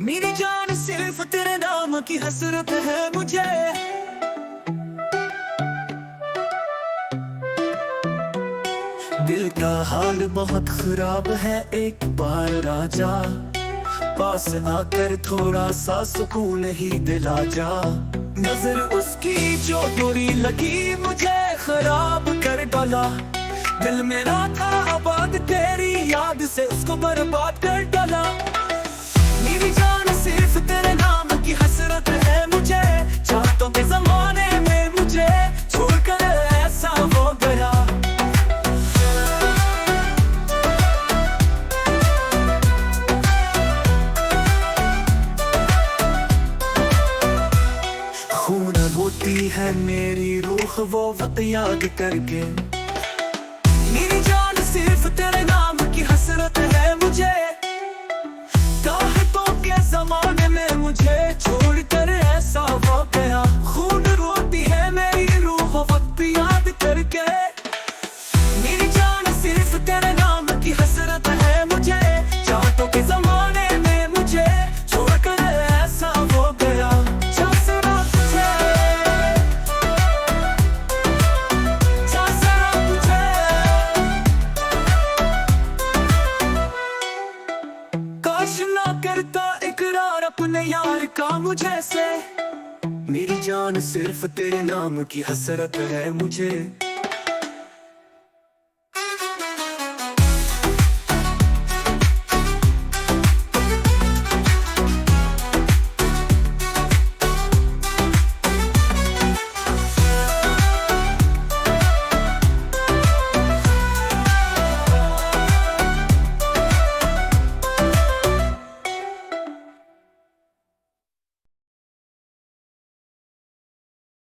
मेरी जान सिर्फ तेरे नाम की हसरत है मुझे। दिल का हाल बहुत खराब है, एक बार राजा पास आकर थोड़ा सा सुकून ही दिला जा। नजर उसकी जो बुरी लगी मुझे खराब कर डाला। दिल मेरा था आबाद तेरी याद से उसको बर्बाद कर डाला। मेरी जान सिर्फ तेरे नाम की हसरत है मुझे। चाहतों के जमाने में मुझे छोड़कर ऐसा हो गया। खून होती है मेरी रूह वो वक्त याद करके। मेरी जान सिर्फ तेरे नाम की हसरत है मुझे। चाहतों के जमाने में मुझे छोड़कर ऐसा हो गया। खून रोती है मेरी रूह वक्त याद करके। मेरी जान सिर्फ तेरे नाम की हसरत है मुझे। चाहतों के जमाने में मुझे छोड़कर ऐसा हो गया। काश ना करता इकरार अपने यार का मुझे से। मेरी जान सिर्फ तेरे नाम की हसरत है मुझे।